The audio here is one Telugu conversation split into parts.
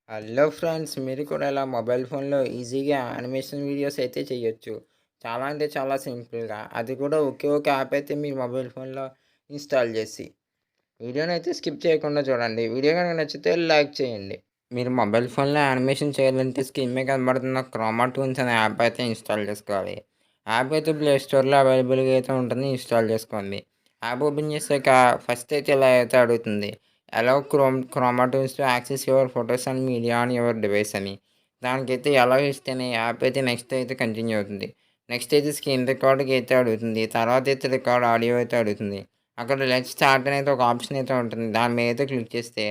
హలో ఫ్రెండ్స్, మీరు కూడా ఇలా మొబైల్ ఫోన్లో ఈజీగా యానిమేషన్ వీడియోస్ అయితే చేయొచ్చు. చాలా అంటే చాలా సింపుల్గా, అది కూడా ఒకే ఒక యాప్ అయితే మీ మొబైల్ ఫోన్లో ఇన్స్టాల్ చేసి వీడియోని అయితే స్కిప్ చేయకుండా చూడండి. వీడియో కనుక నచ్చితే లైక్ చేయండి. మీరు మొబైల్ ఫోన్లో యానిమేషన్ చేయాలంటే స్క్రీన్ మీద కనబడుతున్న క్రోమా టూన్స్ అనే యాప్ అయితే ఇన్స్టాల్ చేసుకోవాలి. యాప్ అయితే ప్లే స్టోర్లో అవైలబుల్గా అయితే ఉంటుంది, ఇన్స్టాల్ చేసుకోండి. యాప్ ఓపెన్ చేశాక ఫస్ట్ అయితే ఇలా అయితే అడుగుతుంది, allow Croma tunes to access your photos and media on your device అని. దానికైతే అలౌ ఇస్తేనే యాప్ అయితే నెక్స్ట్ అయితే కంటిన్యూ అవుతుంది. నెక్స్ట్ అయితే స్క్రీన్ రికార్డ్కి అయితే అడుగుతుంది, తర్వాత అయితే రికార్డ్ ఆడియో అయితే అడుగుతుంది. అక్కడ లెట్స్ స్టార్ట్ అనేది ఒక ఆప్షన్ అయితే ఉంటుంది, దాని మీద అయితే క్లిక్ చేస్తే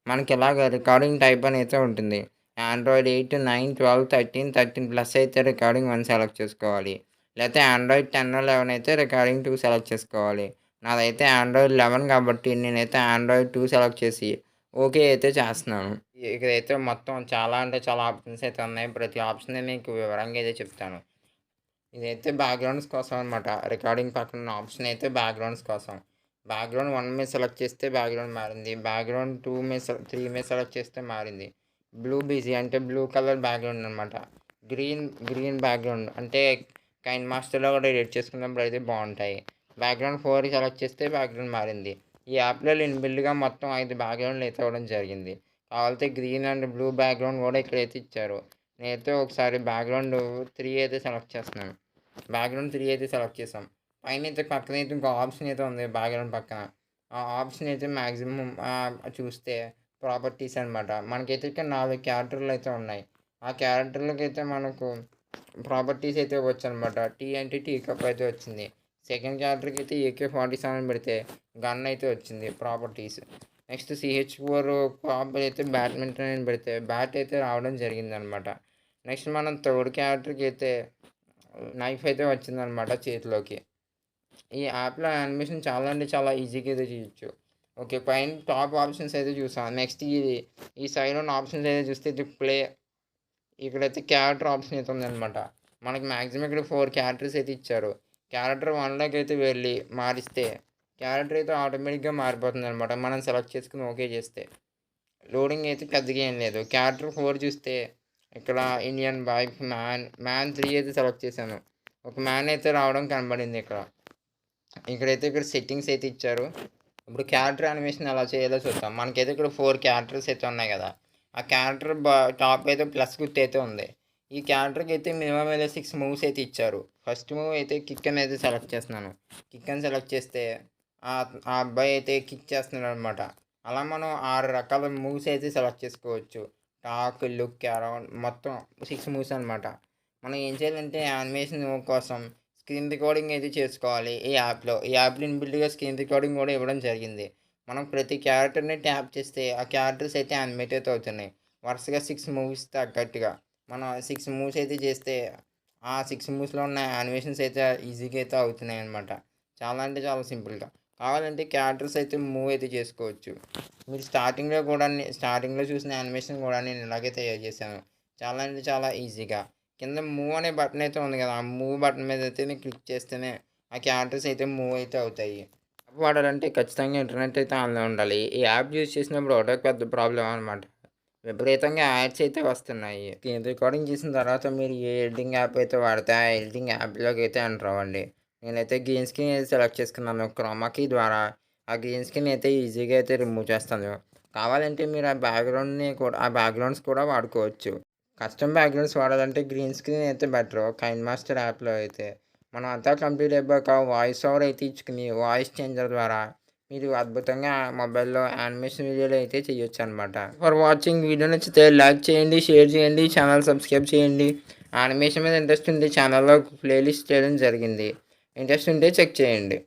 మనకి ఇలాగ రికార్డింగ్ టైప్ అని అయితే ఉంటుంది. ఆండ్రాయిడ్ 8, 9, 12, 13, 13+ అయితే రికార్డింగ్ 1 సెలెక్ట్ చేసుకోవాలి. లేకపోతే ఆండ్రాయిడ్ 10, 11 అయితే రికార్డింగ్ 2 సెలెక్ట్ చేసుకోవాలి. నాదైతే ఆండ్రాయిడ్ 11 కాబట్టి నేనైతే ఆండ్రాయిడ్ 2 సెలెక్ట్ చేసి ఓకే అయితే చేస్తున్నాను. ఇక్కడైతే మొత్తం చాలా అంటే చాలా ఆప్షన్స్ అయితే ఉన్నాయి. ప్రతి ఆప్షన్ మీకు వివరంగా అయితే చెప్తాను. ఇదైతే బ్యాక్‌గ్రౌండ్స్ కోసం అనమాట. రికార్డింగ్ పక్కన ఉన్న ఆప్షన్ అయితే బ్యాక్‌గ్రౌండ్స్ కోసం. బ్యాక్‌గ్రౌండ్ 1 మీద సెలెక్ట్ చేస్తే బ్యాక్‌గ్రౌండ్ మారింది. బ్యాక్‌గ్రౌండ్ 3 మీద సెలెక్ట్ చేస్తే మారింది. బ్లూ బీజీ అంటే బ్లూ కలర్ బ్యాక్‌గ్రౌండ్ అనమాట. గ్రీన్ బ్యాక్‌గ్రౌండ్ అంటే కైన్ మాస్టర్‌లో కూడా ఎడిట్ చేసుకున్నప్పుడు అయితే బాగుంటాయి. బ్యాక్‌గ్రౌండ్ 4 సెలెక్ట్ చేస్తే బ్యాక్‌గ్రౌండ్ మారింది. ఈ యాప్‌లో ఇన్‌బిల్ట్‌గా మొత్తం 5 బ్యాక్‌గ్రౌండ్లు అయితే ఇవ్వడం జరిగింది. కావాలంటే గ్రీన్ అండ్ బ్లూ బ్యాక్‌గ్రౌండ్ కూడా ఇక్కడైతే ఇచ్చారు. నేనైతే ఒకసారి బ్యాక్‌గ్రౌండ్ 3 అయితే సెలెక్ట్ చేస్తున్నాను. బ్యాక్‌గ్రౌండ్ 3 అయితే సెలెక్ట్ చేసాం. పైనైతే పక్కనైతే ఇంకో ఆప్షన్ అయితే ఉంది బ్యాక్‌గ్రౌండ్ పక్కన. ఆ ఆప్షన్ అయితే మాక్సిమం చూస్తే ప్రాపర్టీస్ అనమాట. మనకైతే ఇక్కడ 4 క్యారెక్టర్లు అయితే ఉన్నాయి. ఆ క్యారెక్టర్లకైతే మనకు ప్రాపర్టీస్ అయితే ఇవ్వచ్చనమాట. టీ అంటే టీ కప్ అయితే వచ్చింది. సెకండ్ క్యారెక్టర్‌కి అయితే AK-47 పెడితే గన్ అయితే వచ్చింది ప్రాపర్టీస్. నెక్స్ట్ CH4 కాప్ అయితే బ్యాడ్మింటన్ అని పెడితే బ్యాట్ అయితే రావడం జరిగిందనమాట. నెక్స్ట్ మనం థర్డ్ క్యారెక్టర్‌కి అయితే నైఫ్ అయితే వచ్చిందనమాట చేతిలోకి. ఈ యాప్‌లో యానిమేషన్ చాలా అంటే చాలా ఈజీగా అయితే చేయొచ్చు. ఓకే. పైన టాప్ ఆప్షన్స్ అయితే చూసాం. నెక్స్ట్ ఈ సైడ్ ఉన్న ఆప్షన్స్ అయితే చూస్తే ఇది ప్లే, ఇక్కడైతే క్యారెక్టర్ ఆప్షన్ అయితే ఉందనమాట. మనకి మాక్సిమం ఇక్కడ 4 క్యారెక్టర్స్ అయితే ఇచ్చారు. క్యారెక్టర్ 1లోకి అయితే వెళ్ళి మారిస్తే క్యారెక్టర్ అయితే ఆటోమేటిక్‌గా మారిపోతుందనమాట, మనం సెలెక్ట్ చేసుకొని ఓకే చేస్తే. లోడింగ్ అయితే పెద్దగా ఏం లేదు. క్యారెక్టర్ 4 చూస్తే ఇక్కడ ఇండియన్ బాయ్, మ్యాన్ 3 అయితే సెలెక్ట్ చేశాను. ఒక మ్యాన్ అయితే రావడం కనబడింది ఇక్కడ. ఇక్కడ సెట్టింగ్స్ అయితే ఇచ్చారు. ఇప్పుడు క్యారెక్టర్ యానిమేషన్ ఎలా చేయాలో చూద్దాం. మనకైతే ఇక్కడ 4 క్యారెక్టర్స్ అయితే ఉన్నాయి కదా! ఆ క్యారెక్టర్ టాప్ అయితే ప్లస్ గుర్తు అయితే ఉంది. ఈ క్యారెక్టర్‌కి అయితే మినిమమ్ అయితే 6 మూవ్స్ అయితే ఇచ్చారు. ఫస్ట్ మూవ్ అయితే కిక్ అనేది సెలెక్ట్ చేస్తున్నాను. కిక్ అని సెలెక్ట్ చేస్తే ఆ అబ్బాయి అయితే కిక్ చేస్తున్నాడనమాట. అలా మనం 6 రకాల మూవ్స్ అయితే సెలెక్ట్ చేసుకోవచ్చు. టాక్, లుక్, అరౌండ్ మొత్తం 6 మూవ్స్ అనమాట. మనం ఏం చేయాలంటే యానిమేషన్ కోసం స్క్రీన్ రికార్డింగ్ అయితే చేసుకోవాలి ఈ యాప్‌లో ఇన్‌బిల్ట్‌గా స్క్రీన్ రికార్డింగ్ కూడా ఇవ్వడం జరిగింది. మనం ప్రతి క్యారెక్టర్‌ని ట్యాప్ చేస్తే ఆ క్యారెక్టర్స్ అయితే యానిమేట్ అయితే అవుతున్నాయి. వరుసగా 6 మూవ్స్ తగ్గట్టుగా. మనం 6 మూవ్స్ అయితే చేస్తే ఆ 6 మూవ్స్‌లో ఉన్న యానిమేషన్స్ అయితే ఈజీగా అయితే అవుతున్నాయన్నమాట. చాలా అంటే చాలా సింపుల్‌గా. కావాలంటే క్యారెక్టర్స్ అయితే మూవ్ అయితే చేసుకోవచ్చు. మీరు స్టార్టింగ్‌లో చూసిన యానిమేషన్ కూడా నేను ఇలాగే తయారు చేశాను. చాలా అంటే చాలా ఈజీగా. కింద మూవ్ అనే బటన్ అయితే ఉంది కదా! ఆ మూవ్ బటన్ మీద అయితే నేను క్లిక్ చేస్తేనే ఆ క్యారెక్టర్స్ అయితే మూవ్ అయితే అవుతాయి. యాప్ వాడాలంటే ఖచ్చితంగా ఇంటర్నెట్ అయితే ఆన్‌లో ఉండాలి. ఈ యాప్ యూజ్ చేసినప్పుడు ఒకటే పెద్ద ప్రాబ్లమ్ అనమాట. విపరీతంగా యాడ్స్ అయితే వస్తున్నాయి. స్క్రీన్ రికార్డింగ్ చేసిన తర్వాత మీరు ఏ ఎడిటింగ్ యాప్ అయితే వాడితే ఆ ఎడిటింగ్ యాప్‌లోకి అయితే ఎంటర్ అవ్వండి. నేనైతే గ్రీన్ స్క్రీన్ అయితే సెలెక్ట్ చేసుకున్నాను. క్రోమా కీ ద్వారా ఆ గ్రీన్ స్క్రీన్ అయితే ఈజీగా అయితే రిమూవ్ చేస్తాను. కావాలంటే మీరు ఆ బ్యాక్‌గ్రౌండ్స్ కూడా వాడుకోవచ్చు. కస్టమ్ బ్యాక్‌గ్రౌండ్స్ వాడాలంటే గ్రీన్ స్క్రీన్ అయితే బెటరు. కైన్ మాస్టర్ యాప్‌లో అయితే. మనం అంతా కంప్లీట్ అయిపోయాక వాయిస్ ఓవర్ అయితే ఇచ్చుకుని వాయిస్ చేంజర్ ద్వారా మీరు అద్భుతంగా మొబైల్‌లో యానిమేషన్ వీడియోలు అయితే చేయొచ్చనమాట. ఫర్ వాచింగ్, వీడియో నచ్చితే లైక్ చేయండి, షేర్ చేయండి, ఛానల్ సబ్స్క్రైబ్ చేయండి. యానిమేషన్ మీద ఇంట్రెస్ట్ ఉంటే ఛానల్‌లో ప్లేలిస్ట్ చేయడం జరిగింది. ఇంట్రెస్ట్ ఉంటే చెక్ చేయండి.